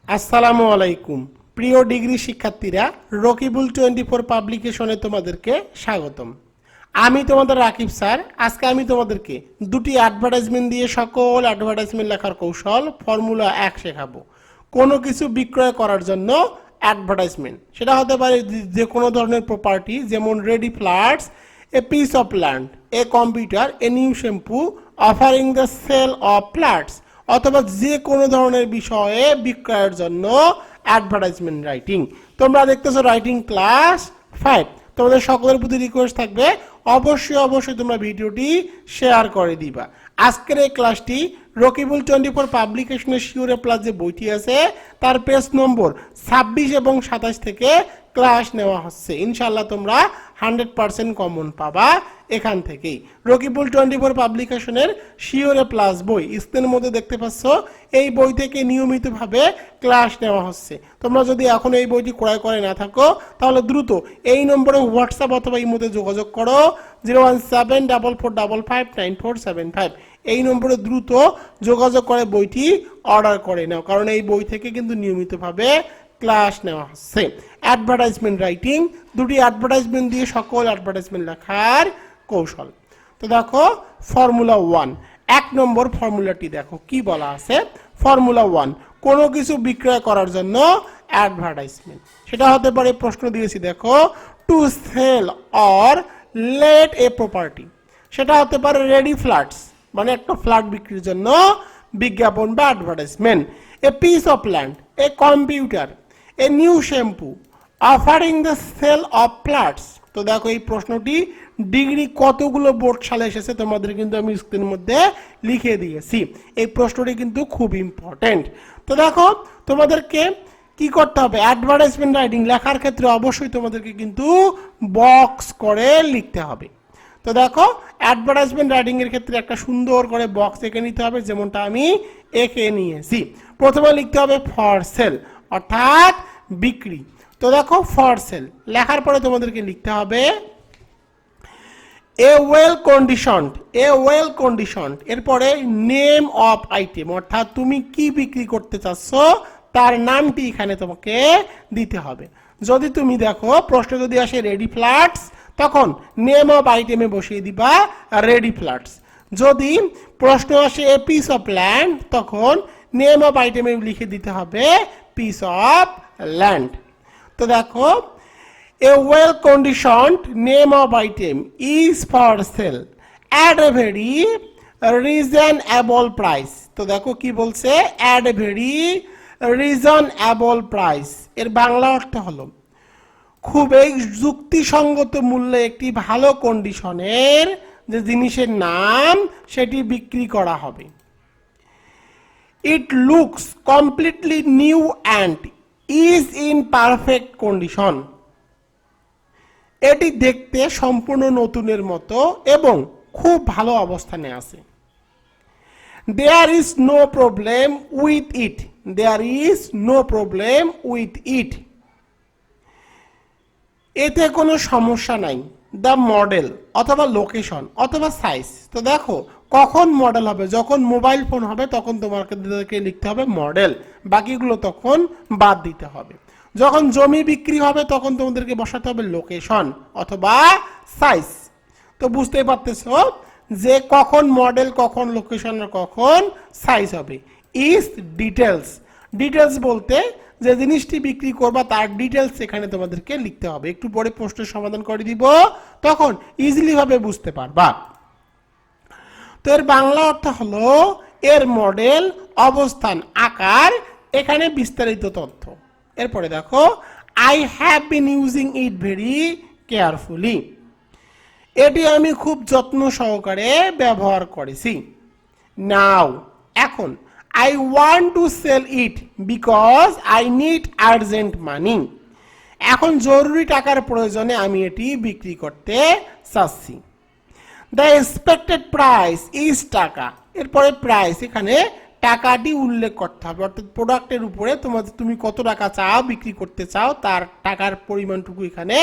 আসসালামু আলাইকুম প্রিয় ডিগ্রি শিক্ষার্থীরা রকিবুল 24 পাবলিকেশনে তোমাদেরকে স্বাগতম। আমি তোমাদের রাকিব স্যার। আজকে আমি তোমাদেরকে দুটি অ্যাডভার্টাইজমেন্ট দিয়ে সকল অ্যাডভার্টাইজমেন্ট লেখার কৌশল ফর্মুলা 1 শেখাবো। কোনো কিছু বিক্রয় করার জন্য অ্যাডভার্টাইজমেন্ট, সেটা হতে পারে যে কোনো ধরনের প্রপার্টি, যেমন ready flats, a piece of land, a computer, a new shampoo, offering the sale of flats, অথবা যে কোনো ধরনের বিষয়ে বিক্রয়ের জন্য অ্যাডভার্টাইজমেন্ট রাইটিং। তোমরা দেখতেছো রাইটিং ক্লাস 5। তোমাদের সকলের প্রতি রিকোয়েস্ট থাকবে অবশ্যই তোমরা ভিডিওটি শেয়ার করে দিবা। আজকের এই ক্লাসটি রকিবুল 24 পাবলিকেশনের শিওরে প্লাস যে বইটি আছে তার পেজ নম্বর 26 এবং 27 থেকে ক্লাস নেওয়া হচ্ছে। ইনশাল্লাহ তোমরা 100% কমন পাবা এখান থেকেই। রকিবুল 24 পাবলিকেশনের শিওরে প্লাস বই স্ক্রিনের মধ্যে দেখতে পাচ্ছ, এই বই থেকে নিয়মিতভাবে ক্লাস নেওয়া হচ্ছে। তোমরা যদি এখন এই বইটি ক্রয় করে না থাকো তাহলে দ্রুত এই নম্বরে হোয়াটসঅ্যাপ অথবা ইমোতে যোগাযোগ করো 01744559475। এই নম্বরে দ্রুত যোগাযোগ করে বইটি অর্ডার করে নাও, কারণ এই বই থেকে কিন্তু নিয়মিতভাবে ক্লাস নেওয়া হচ্ছে। অ্যাডভার্টাইজমেন্ট রাইটিং, দুটি অ্যাডভার্টাইজমেন্ট দিয়ে সকল অ্যাডভার্টাইজমেন্ট লেখার কৌশল। তো দেখো ফর্মুলা 1, 1 নম্বর ফর্মুলাটি দেখো কি বলা আছে। ফর্মুলা 1, কোনো কিছু বিক্রয় করার জন্য অ্যাডভার্টাইজমেন্ট, সেটা হতে পারে, প্রশ্ন দিয়েছি দেখো, to sell or let a property, সেটা হতে পারে রেডি ফ্ল্যাটস, মানে একটা ফ্ল্যাট বিক্রির জন্য বিজ্ঞাপন বা advertisement, a piece of land, a computer, a new shampoo, offering the sale of flats. তো দেখো এই প্রশ্নটি ডিগ্রি কতগুলো বোর্ড সালে এসেছে তোমাদের কিন্তু আমি স্ক্রিনের মধ্যে লিখে দিয়েছি। এই প্রশ্নটি কিন্তু খুব ইম্পর্টেন্ট। তো দেখো তোমাদেরকে কি করতে হবে, অ্যাডভার্টাইজমেন্ট রাইটিং লেখার ক্ষেত্রে অবশ্যই তোমাদেরকে কিন্তু বক্স করে লিখতে হবে। তো দেখো অ্যাডভার্টাইজমেন্ট রাইটিং এর ক্ষেত্রে একটা সুন্দর করে বক্স এঁকে নিতে হবে, যেমনটা আমি এঁকে নিয়েছি। প্রথমে লিখতে হবে ফর সেল, অর্থাৎ বিক্রি। তো দেখো ফর সেল লেখার পরে তোমাদেরকে লিখতে হবে এ ওয়েল কন্ডিশনড, এ ওয়েল কন্ডিশনড, এরপরে নেম অফ আইটেম, অর্থাৎ তুমি কি বিক্রি করতে চাচ্ছ তার নামটি এখানে তোমাকে দিতে হবে। যদি তুমি দেখো প্রশ্ন যদি আসে রেডি ফ্ল্যাটস, তখন নেম অফ আইটেমে বসিয়ে দিবা রেডি ফ্ল্যাটস। যদি প্রশ্ন আসে এ পিস অফ ল্যান্ড, তখন নেম অফ আইটেমে লিখে দিতে হবে পিস অফ ল্যান্ড। তো দেখো a well conditioned name of item is for sale at a very reasonable price। তো দেখো কি বলছে, at a very reasonable price, এর বাংলা অর্থ হলো খুবই যুক্তিসঙ্গত মূল্যে একটি ভালো কন্ডিশনের যে জিনিসের নাম সেটি বিক্রি করা হবে। It looks completely new and is in perfect condition, এটি দেখতে সম্পূর্ণ নতুনের মতো এবং খুব ভালো অবস্থানে আছে। There is no problem with it, there is no problem with it, এতে কোনো সমস্যা নাই। দ্য মডেল অথবা লোকেশন অথবা সাইজ। তো দেখো কখন মডেল হবে, যখন মোবাইল ফোন হবে তখন তোমাকে লিখতে হবে মডেল, বাকিগুলো তখন বাদ দিতে হবে। যখন জমি বিক্রি হবে তখন তোমাদেরকে বসাতে হবে লোকেশন অথবা সাইজ। তো বুঝতেই পারতেছো যে কখন মডেল, কখন লোকেশন, আর কখন সাইজ হবে। ইজ ডিটেলস, ডিটেলস বলতে যে জিনিসটি বিক্রি করবা তার ডিটেলস এখানে তোমাদেরকে লিখতে হবে। একটু পরে প্রশ্নের সমাধান করে দিব, তখন ইজিলি ভাবে বুঝতে পারবা। তো এর বাংলা অর্থ হলো এর মডেল, অবস্থান, আকার, এখানে বিস্তারিত তথ্য। এরপরে দেখো I have been using it very carefully, এটি আমি খুব যত্ন সহকারে ব্যবহার করেছি। নাও এখন I want to sell it because I need urgent money, এখন জরুরি টাকার প্রয়োজনে আমি এটি বিক্রি করতে চাচ্ছি। The expected price is টাকা, এরপরে প্রাইস, এখানে টাকাটি উল্লেখ করতে হবে, অর্থাৎ প্রোডাক্টের উপরে তুমি কত টাকা চাও বিক্রি করতে চাও তার টাকার পরিমাণটুকু এখানে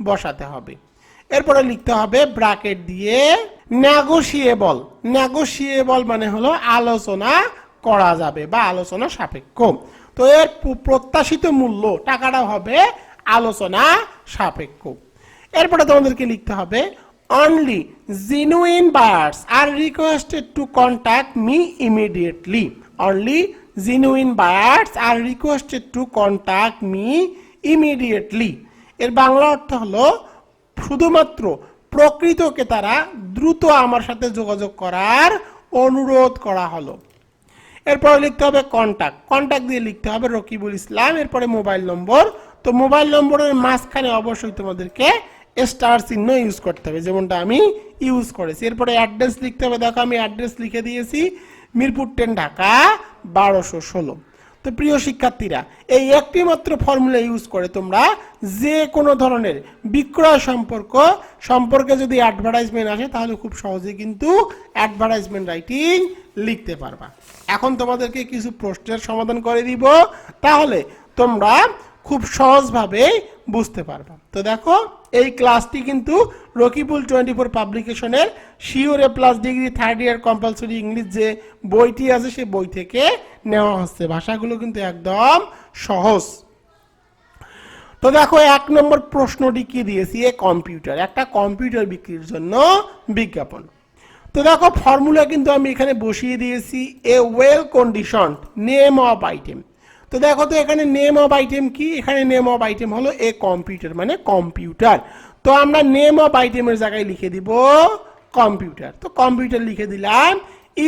বসাতে হবে। এরপরে লিখতে হবে ব্র্যাকেট দিয়ে নেগোশিয়েবল, নেগোশিয়েবল মানে হলো আলোচনা করা যাবে বা আলোচনা সাপেক্ষ। তো এর প্রত্যাশিত মূল্য টাকাটা হবে আলোচনা সাপেক্ষ। এরপরে তোমাদেরকে লিখতে হবে only genuine buyers are requested to contact me immediately. Only genuine buyers are requested to contact me immediately. এর বাংলা অর্থ হলো শুধুমাত্র প্রকৃত ক্রেতারা দ্রুত আমার সাথে যোগাযোগ করার অনুরোধ করা হলো। এরপরে লিখতে হবে কন্ট্যাক্ট, কন্ট্যাক্ট দিয়ে লিখতে হবে রকিবুল ইসলাম, এরপরে মোবাইল নম্বর। তো মোবাইল নম্বরের মাঝখানে অবশ্যই তোমাদেরকে স্টার চিহ্ন ইউজ করতে হবে, যেমনটা আমি ইউজ করেছি। এরপরে অ্যাড্রেস লিখতে হবে, দেখো আমি অ্যাড্রেস লিখে দিয়েছি মিরপুর 10 ঢাকা 1216। তো প্রিয় শিক্ষার্থীরা, এই একটি মাত্র ফর্মুলা ইউজ করে তোমরা যে কোনো ধরনের বিক্রয় সম্পর্কে যদি অ্যাডভার্টাইজমেন্ট আসে তাহলে খুব সহজে কিন্তু অ্যাডভার্টাইজমেন্ট রাইটিং লিখতে পারবা। এখন তোমাদেরকে কিছু প্রশ্নের সমাধান করে দিব, তাহলে তোমরা খুব সহজভাবে বুঝতে পারবা। তো দেখো এই ক্লাসটি কিন্তু রকিবুল 24 পাবলিকেশনের sure A plus degree 3rd year compulsory English যে বইটি আছে সেই বই থেকে নেওয়া হচ্ছে। ভাষাগুলো কিন্তু একদম সহজ। তো দেখো 1 নম্বর প্রশ্নটি কি দিয়েছি, এ কম্পিউটার, একটা কম্পিউটার বিক্রির জন্য বিজ্ঞাপন। তো দেখো ফর্মুলা কিন্তু আমি এখানে বসিয়ে দিয়েছি a well conditioned name of item. তো দেখো তো এখানে নেম অফ আইটেম কি, এখানে নেম অফ আইটেম হলো এ কম্পিউটার মানে কম্পিউটার। তো আমরা নেম অফ আইটেমের জায়গায় লিখে দিব কম্পিউটার। তো কম্পিউটার লিখে দিলাম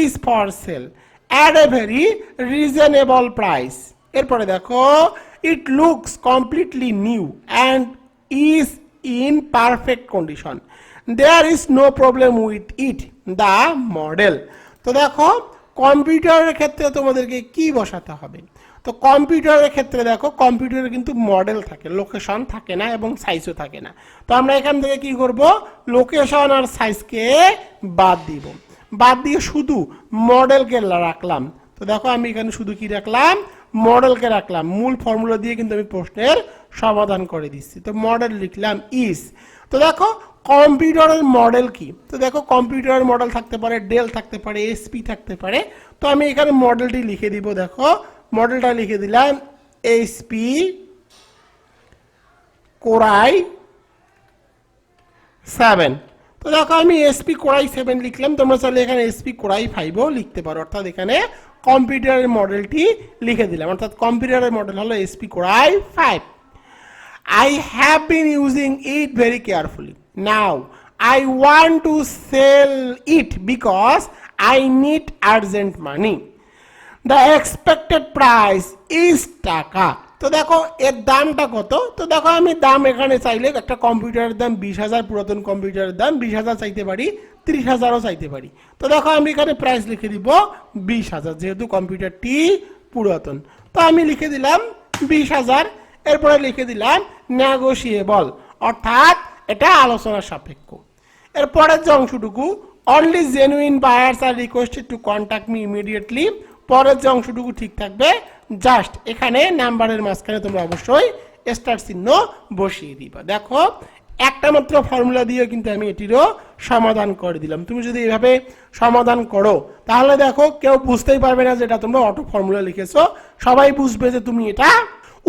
is for sale at a very reasonable price. এরপরে দেখো it looks completely new and is in perfect condition, there is no problem with it the model. তো দেখো কম্পিউটারের ক্ষেত্রে তোমাদেরকে কি বসাতে হবে, তো কম্পিউটারের ক্ষেত্রে দেখো কম্পিউটারে কিন্তু মডেল থাকে, লোকেশন থাকে না এবং সাইজও থাকে না। তো আমরা এখান থেকে কি করব, লোকেশন আর সাইজকে বাদ দিব, বাদ দিয়ে শুধু মডেলকে রাখলাম। তো দেখো আমি এখানে শুধু কি রাখলাম, মডেলকে রাখলাম। মূল ফর্মুলা দিয়ে কিন্তু আমি প্রশ্নের সমাধান করে দিচ্ছি। তো মডেল লিখলাম ইজ। তো দেখো কম্পিউটারের মডেল কি, তো দেখো কম্পিউটারের মডেল থাকতে পারে ডেল থাকতে পারে এসপি থাকতে পারে। তো আমি এখানে মডেলটি লিখে দিব, দেখো মডেলটা লিখে দিলাম এইচপি কোরাই 7। তো দেখো আমি এসপি কোরাই 7 লিখলাম, তোমরা চাইলে এখানে এসপি কোরাই 5ও লিখতে পারো, অর্থাৎ এখানে কম্পিউটারের মডেলটি লিখে দিলাম, অর্থাৎ কম্পিউটারের মডেল হলো SP core i 5। I have been using it very carefully. Now I want to sell it because I need urgent money. The expected price is টাকা। তো দেখো এর দামটা কত, তো দেখো আমি দাম এখানে চাইলে একটা কম্পিউটারের দাম 20,000, পুরাতন কম্পিউটারের দাম 20,000 চাইতে পারি, 30,000ও চাইতে পারি। তো দেখো আমি এখানে প্রাইস লিখে দিব 20,000, যেহেতু কম্পিউটারটি পুরাতন। তো আমি লিখে দিলাম 20,000, এরপরে লিখে দিলাম নেগোশিয়েবল, অর্থাৎ এটা আলোচনার সাপেক্ষ। এরপরের যে অংশটুকু only genuine buyers are requested to contact me immediately, পরের যে অংশটুকু ঠিক থাকবে, জাস্ট এখানে নাম্বারের মাঝখানে তোমরা অবশ্যই স্টার চিহ্ন বসিয়ে দিবা। দেখো একটা মাত্র ফর্মুলা দিয়ে কিন্তু আমি এটিরও সমাধান করে দিলাম। তুমি যদি এভাবে সমাধান করো তাহলে দেখো কেউ বুঝতেই পারবে না যে এটা তোমরা অটো ফর্মুলা লিখেছো, সবাই বুঝবে যে তুমি এটা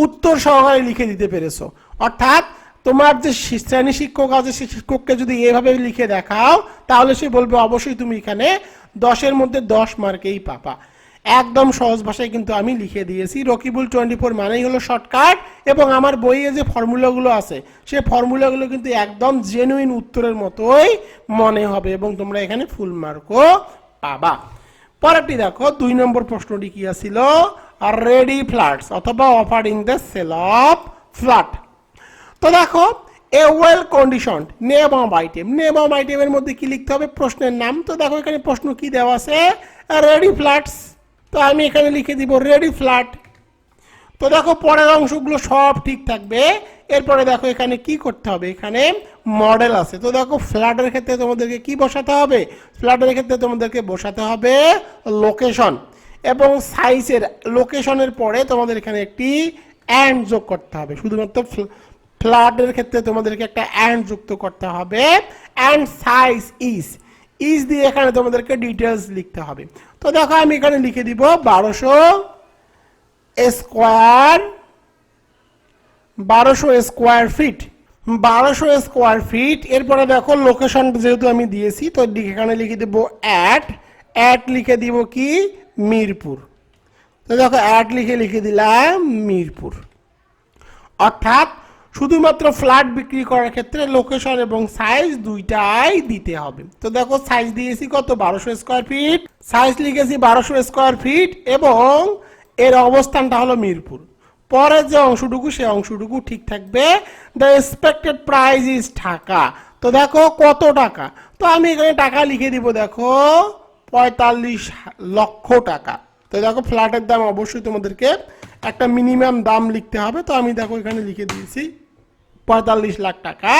উত্তর সহকারে লিখে দিতে পেরেছো। অর্থাৎ তোমার যে শ্রেণী শিক্ষক আছে সেই শিক্ষককে যদি এভাবে লিখে দেখাও তাহলে সে বলবে অবশ্যই তুমি এখানে 10-এর মধ্যে 10 মার্কেই পাবা। একদম সহজ ভাষায় কিন্তু আমি লিখে দিয়েছি। রকিবুল 24 মানেই হলো শর্টকাট, এবং আমার বইয়ে যে ফর্মুলাগুলো আছে সেই ফর্মুলাগুলো কিন্তু একদম জেনুইন উত্তরের মতোই মনে হবে এবং তোমরা এখানে ফুল মার্কও পাবা। পরেরটি দেখো 2 নম্বর প্রশ্নটি কি ছিল, রেডি ফ্ল্যাটস অথবা offering the sale of flat. তো দেখো a well conditioned name of item, name of আইটেমের মধ্যে কি লিখতে হবে, প্রশ্নের নাম। তো দেখো এখানে প্রশ্ন কি দেওয়া আছে, রেডি ফ্ল্যাটস। তো আমি এখানে লিখে দিব রেডি ফ্ল্যাট। তো দেখো পরের অংশগুলো সব ঠিক থাকবে। এরপরে দেখো এখানে কি করতে হবে, এখানে মডেল আছে। তো দেখো ফ্ল্যাটের ক্ষেত্রে তোমাদেরকে কি বসাতে হবে, ফ্ল্যাটের ক্ষেত্রে তোমাদেরকে বসাতে হবে লোকেশন, এবং সাইজের লোকেশনের পরে তোমাদের এখানে একটি অ্যান্ড যোগ করতে হবে। শুধুমাত্র ফ্ল্যাটের ক্ষেত্রে তোমাদেরকে একটা অ্যান্ড যুক্ত করতে হবে, অ্যান্ড সাইজ ইজ দিয়ে এখানে তোমাদেরকে ডিটেলস লিখতে হবে। তো দেখো আমি এখানে লিখে দিব 1200 square 1200 square feet, 1200 square feet. এরপরে দেখো লোকেশন যেহেতু আমি দিয়েছি তো এখানে লিখে দেবো অ্যাট লিখে দিব কি মিরপুর। তো দেখো অ্যাট লিখে দিলাম মিরপুর। অর্থাৎ শুধুমাত্র ফ্ল্যাট বিক্রি করার ক্ষেত্রে লোকেশন এবং সাইজ দুইটাই দিতে হবে। তো দেখো সাইজ দিয়েছি কত 1200 স্কোয়ার ফিট, সাইজ লিখেছি 1200 স্কোয়ার ফিট এবং এর অবস্থানটা হলো মিরপুর। পরের যে অংশটুকু সে অংশটুকু ঠিক থাকবে। The expected price is Dhaka. তো দেখো কত টাকা, তো আমি এখানে টাকা লিখে দিব দেখো 45 লক্ষ টাকা। তো দেখো ফ্ল্যাটের দাম অবশ্যই তোমাদেরকে একটা মিনিমাম দাম লিখতে হবে। তো আমি দেখো এখানে লিখে দিয়েছি 45 লাখ টাকা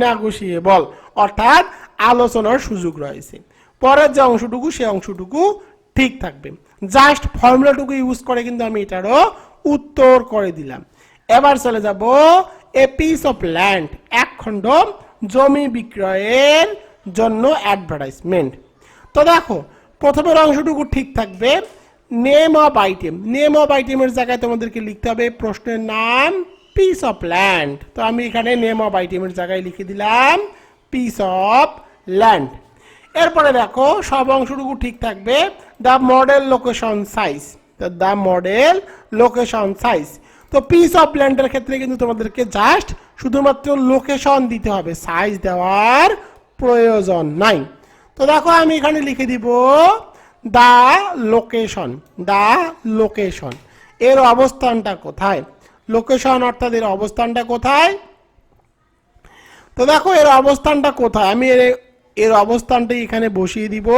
নেগোশিয়েবল, অর্থাৎ আলোচনার সুযোগ রয়েছে। পরের যে অংশটুকু সে অংশটুকু ঠিক থাকবে। জাস্ট ফর্মুলাটুকু ইউজ করে কিন্তু আমি এটারও উত্তর করে দিলাম। এবার চলে যাব এ পিস অফ ল্যান্ড, এক খণ্ড জমি বিক্রয়ের জন্য অ্যাডভার্টাইজমেন্ট। তো দেখো প্রথমের অংশটুকু ঠিক থাকবে। Name of item, name of আইটেমের জায়গায় তোমাদেরকে লিখতে হবে প্রশ্নের নাম পিস অফ ল্যান্ড। তো আমি এখানে নেম অফ আইটেমের জায়গায় লিখে দিলাম পিস অফ ল্যান্ড। এরপরে দেখো সব অংশটুকু ঠিক থাকবে। The model location size, the model location size. তো পিস অফ ল্যান্ডের ক্ষেত্রে কিন্তু তোমাদেরকে জাস্ট শুধুমাত্র লোকেশন দিতে হবে, সাইজ দেওয়ার প্রয়োজন নাই। তো দেখো আমি এখানে লিখে দিব দা লোকেশন, দা লোকেশন, এর অবস্থানটা কোথায়, লোকেশন অর্থাৎ এর অবস্থানটা কোথায়। তো দেখো এর অবস্থানটা কোথায়, আমি এর অবস্থানটা এখানে বসিয়ে দিব।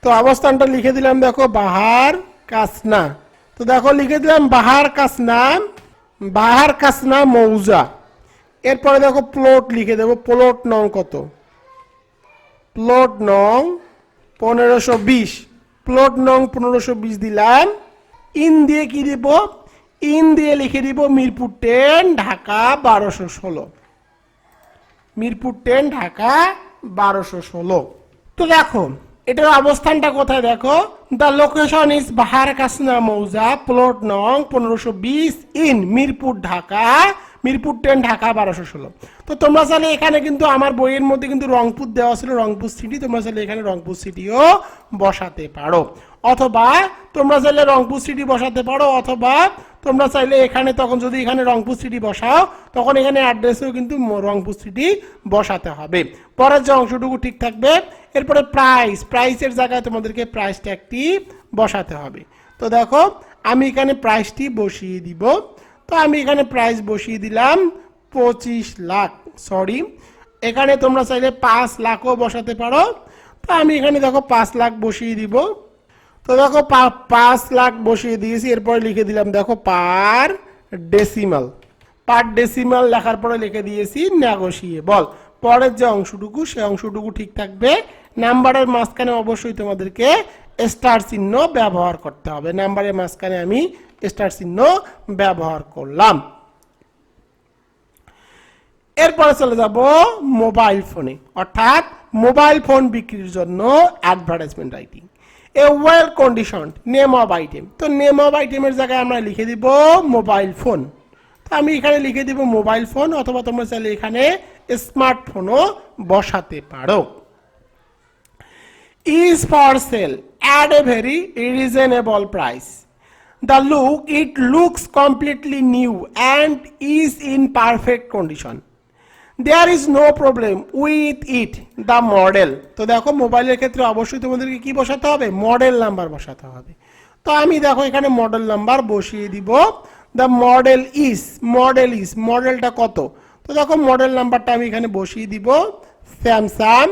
তো অবস্থানটা লিখে দিলাম দেখো বাহার কাসনা। তো দেখো লিখে দিলাম বাহার কাসনা, বাহার কাসনা মৌজা। এরপরে দেখো প্লট লিখে দেবো, প্লট নং কত, প্লট নং 1520, প্লট নং 1520 দিলাম। ইন দিয়ে কি দিব, ইন দিয়ে লিখে দিব মিরপুর 10 ঢাকা 1216, মিরপুর 10 ঢাকা 1216। তো দেখো এটার অবস্থানটা কোথায়, দেখো দ্য লোকেশন ইজ বাহার কাসনা মৌজা প্লট নং 1520 ইন মিরপুর ঢাকা, মিরপুর 10 ঢাকা 1216। তো তোমরা চাইলে এখানে কিন্তু আমার বইয়ের মধ্যে কিন্তু রংপুর দেওয়া ছিল, রংপুর সিটি, তোমরা চাইলে এখানে রংপুর সিটিও বসাতে পারো, অথবা তোমরা চাইলে রংপুর সিটি বসাতে পারো, অথবা তোমরা চাইলে এখানে তখন যদি এখানে রংপুর সিটি বসাও তখন এখানে অ্যাড্রেসেও কিন্তু রংপুর সিটি বসাতে হবে। পরের যে অংশটুকু ঠিক থাকবে। এরপরে প্রাইস, প্রাইসের জায়গায় তোমাদেরকে প্রাইস ট্যাগটি বসাতে হবে। তো দেখো আমি এখানে প্রাইসটি বসিয়ে দিব। তো আমি এখানে প্রাইস বসিয়ে দিলাম 25 লাখ, সরি এখানে তোমরা চাইলে 5 লাখও বসাতে পারো। তো আমি এখানে দেখো 5 লাখ বসিয়ে দিব। তো দেখো 5 লাখ বসিয়ে দিয়েছি। এরপরে লিখে দিলাম দেখো পার ডেসিমাল, পার ডেসিমাল লেখার পরে লিখে দিয়েছি নেগোশিয়েবল। পরের যে অংশটুকু সে অংশটুকু ঠিক থাকবে। নাম্বারের মাঝখানে অবশ্যই তোমাদেরকে স্টার চিহ্ন ব্যবহার করতে হবে, নাম্বারের মাঝখানে আমি স্টার চিহ্ন ব্যবহার করলাম। এরপরে চলে যাব মোবাইল ফোনে, অর্থাৎ মোবাইল ফোন বিক্রির জন্য advertisement writing. A well condition name of item. তো নেম অফ আইটেমের জায়গায় আমরা লিখে দিব মোবাইল ফোন। তো আমি এখানে লিখে দিব মোবাইল ফোন, অথবা তোমরা চাইলে এখানে স্মার্টফোনও বসাতে পারো। Is for sale at a very reasonable price. The look, it looks completely new and is in perfect condition. There is no problem with it. The model. তো দেখো মোবাইলের ক্ষেত্রে অবশ্যই তোমাদেরকে কি বসাতে হবে, মডেল নাম্বার বসাতে হবে। তো আমি দেখো এখানে মডেল নাম্বার বসিয়ে দিব। The model is, model is, মডেলটা কত। তো দেখো মডেল নাম্বারটা আমি এখানে বসিয়ে দিব স্যামসাং,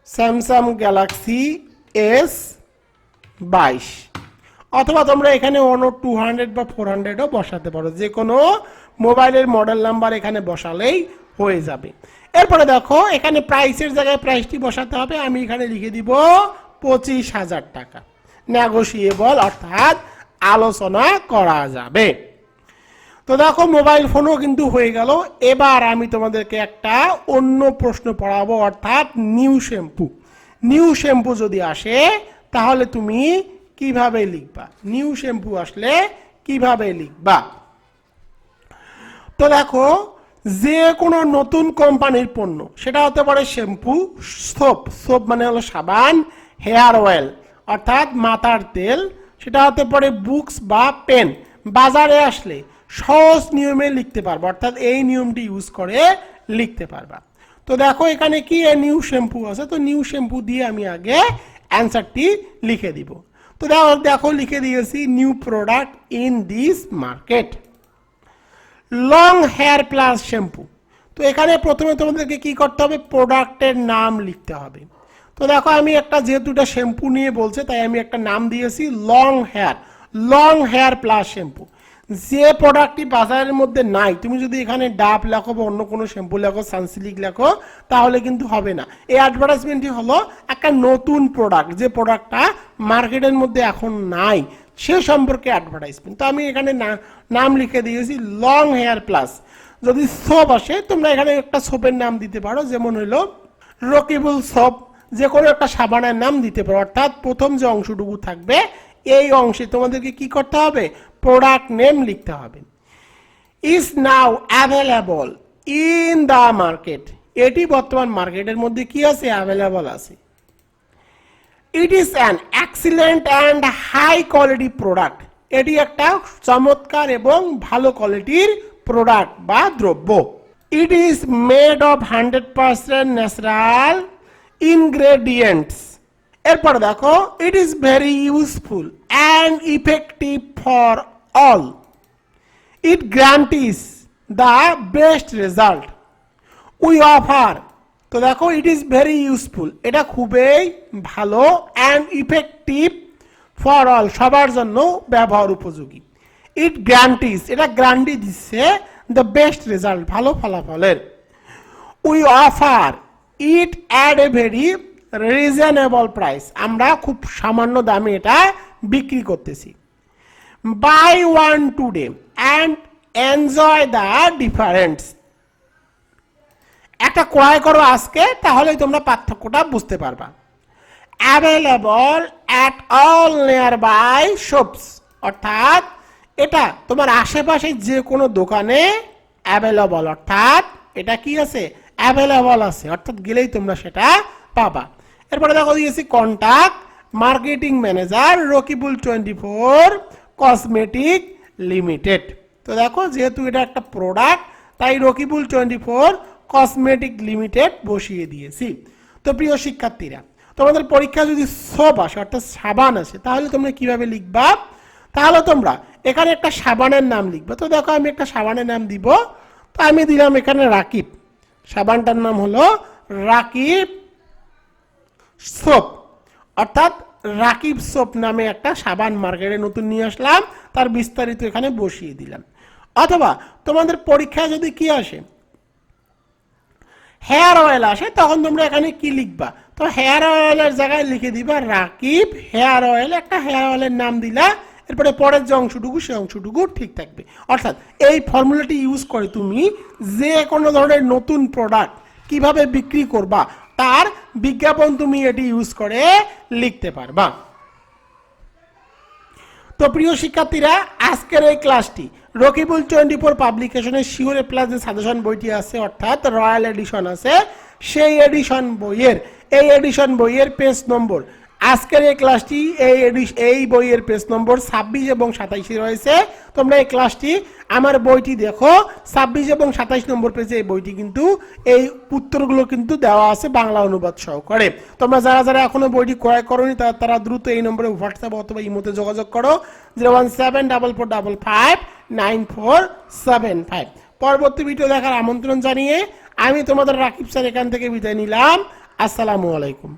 স্যামসাং গ্যালাক্সি S22, অথবা তোমরা এখানে 200 বা 400ও বসাতে পারো, যে কোনো মোবাইলের মডেল নাম্বার এখানে বসালেই হয়ে যাবে। এরপরে দেখো এখানে প্রাইসের জায়গায় প্রাইসটি বসাতে হবে। আমি এখানে লিখে দিব 25,000 টাকা, নেগোশিয়েবল অর্থাৎ আলোচনা করা যাবে। তো দেখো মোবাইল ফোনও কিন্তু হয়ে গেল। এবার আমি তোমাদেরকে একটা অন্য প্রশ্ন পড়াবো, অর্থাৎ নিউ শ্যাম্পু। নিউ শ্যাম্পু যদি আসে তাহলে তুমি কিভাবে লিখবা, নিউ শ্যাম্পু আসলে কিভাবে লিখবা। তো দেখো যে কোনো নতুন কোম্পানির পণ্য, সেটা হতে পারে শ্যাম্পু, সোপ মানে হলো সাবান, হেয়ার অয়েল অর্থাৎ মাথার তেল, সেটা হতে পারে বুকস বা পেন, বাজারে আসলে সহজ নিয়মে লিখতে পারবা, অর্থাৎ এই নিয়মটি ইউজ করে লিখতে পারবা। তো দেখো এখানে কি নিউ শ্যাম্পু আছে, তো নিউ শ্যাম্পু দিয়ে আমি আগে অ্যান্সারটি লিখে দিব। তো দেখো লিখে দিয়েছি new product in this market, long hair plus shampoo. তো এখানে প্রথমে তোমাদেরকে কি করতে হবে, প্রোডাক্টের নাম লিখতে হবে। তো দেখো আমি একটা, যেহেতু এটা শ্যাম্পু নিয়ে বলছে তাই আমি একটা নাম দিয়েছি লং হেয়ার প্লাস শ্যাম্পু। যে প্রোডাক্টটি বাজারের মধ্যে নাই, তুমি যদি এখানে ডাব লেখো বা অন্য কোনো শ্যাম্পু লেখো, সানসিল্ক লেখো, তাহলে কিন্তু হবে না। এই অ্যাডভার্টাইজমেন্টটি হলো একটা নতুন প্রোডাক্ট, যে প্রোডাক্টটা মার্কেটের মধ্যে এখন নাই সে সম্পর্কে অ্যাডভার্টাইজমেন্ট। তো আমি এখানে নাম লিখে দিয়েছি লং হেয়ার প্লাস। যদি সোপ আসে তোমরা এখানে একটা সোপের নাম দিতে পারো, যেমন হইলো রকিবুল সোপ, যে কোনো একটা সাবানের নাম দিতে পারো। অর্থাৎ প্রথম যে অংশটুকু থাকবে এই অংশে তোমাদেরকে কি করতে হবে, প্রোডাক্ট নেম লিখতে হবে। Is now available in the market, এটি বর্তমান মার্কেটের মধ্যে কি আছে, অ্যাভেলেবল আছে। It is an excellent and high quality product, এটি একটা চমৎকার এবং ভালো কোয়ালিটির প্রোডাক্ট বা দ্রব্য। It is made of 100% natural ingredients. এরপর দেখো it is very useful and effective for all, it guarantees the best result we offer. তো দেখো ইট ইজ ভেরি ইউজফুল, এটা খুবই ভালো, অ্যান্ড ইফেক্টিভ ফর অল, সবার জন্য ব্যবহার উপযোগী। ইট গ্যারান্টিজ, এটা গ্যারান্টি দিচ্ছে দ্য বেস্ট রেজাল্ট, ভালো ফলাফলের। We offer it at a very reasonable price, আমরা খুব সামান্য দামে এটা বিক্রি করতেছি। Buy one today and enjoy the difference, একটা ক্রয় করো আজকে, তাহলেই তোমরা পার্থক্যটা বুঝতে পারবা। Available at all nearby shops, অর্থাৎ এটা তোমার আশেপাশে যে কোনো দোকানে অ্যাভেলেবল, অর্থাৎ এটা কি আছে, অ্যাভেলেবল আছে, অর্থাৎ গেলেই তোমরা সেটা পাবা। এরপরে দেখো দিয়েছি contact marketing manager Rakibul 24 cosmetic limited. তো দেখো যেহেতু এটা একটা প্রোডাক্ট তাই রকিবুল 24 কসমেটিক লিমিটেড বসিয়ে দিয়েছি। তো প্রিয় শিক্ষার্থীরা, তোমাদের পরীক্ষা যদি সোপ আসে অর্থাৎ সাবান আসে, তাহলে তোমরা কিভাবে লিখবা, তাহলে তোমরা এখানে একটা সাবানের নাম লিখবা। তো দেখো আমি একটা সাবানের নাম দিব, তো আমি দিলাম এখানে রাকিব, সাবানটার নাম হলো রাকিব সোপ, অর্থাৎ রাকিব সোপ নামে একটা সাবান মার্কেটে নতুন নিয়ে আসলাম, তার বিস্তারিত এখানে বসিয়ে দিলাম। অথবা তোমাদের পরীক্ষায় যদি কি আসে, হেয়ার অয়েল আসে, তখন তোমরা এখানে কি লিখবা, তো হেয়ার অয়েলের জায়গায় লিখে দিবা রাকিব হেয়ার অয়েল, একটা হেয়ার অয়েলের নাম দিলা, এরপরে পরের যে অংশটুকু সে অংশটুকু ঠিক থাকবে। অর্থাৎ এই ফর্মুলাটি ইউজ করে তুমি যে কোনো ধরনের নতুন প্রোডাক্ট কিভাবে বিক্রি করবা তার বিজ্ঞাপন তুমি এটি ইউজ করে লিখতে পারবা। তো প্রিয় শিক্ষার্থীরা, আজকের এই ক্লাসটি রকিবুল 24 পাবলিকেশনের শিওর এ প্লাস যে সাজেশন বইটি আছে, অর্থাৎ রয়্যাল এডিশন আছে, সেই এডিশন বইয়ের পেজ নম্বর, আজকের এই ক্লাসটি এই বইয়ের পেজ নম্বর 26 এবং 27 রয়েছে। তোমরা এই ক্লাসটি আমার বইটি দেখো, 26 এবং 27 নম্বর পেজে এই বইটি কিন্তু এই উত্তরগুলো কিন্তু দেওয়া আছে বাংলা অনুবাদ সহকারে। তোমরা যারা যারা এখনো বইটি ক্রয় করোনি তারা দ্রুত এই নম্বরে হোয়াটসঅ্যাপ অথবা ইমোতে যোগাযোগ করো 01744559475। পরবর্তী ভিডিও দেখার আমন্ত্রণ জানিয়ে আমি তোমাদের রাকিব স্যার এখান থেকে বিদায় নিলাম। আসসালামু আলাইকুম।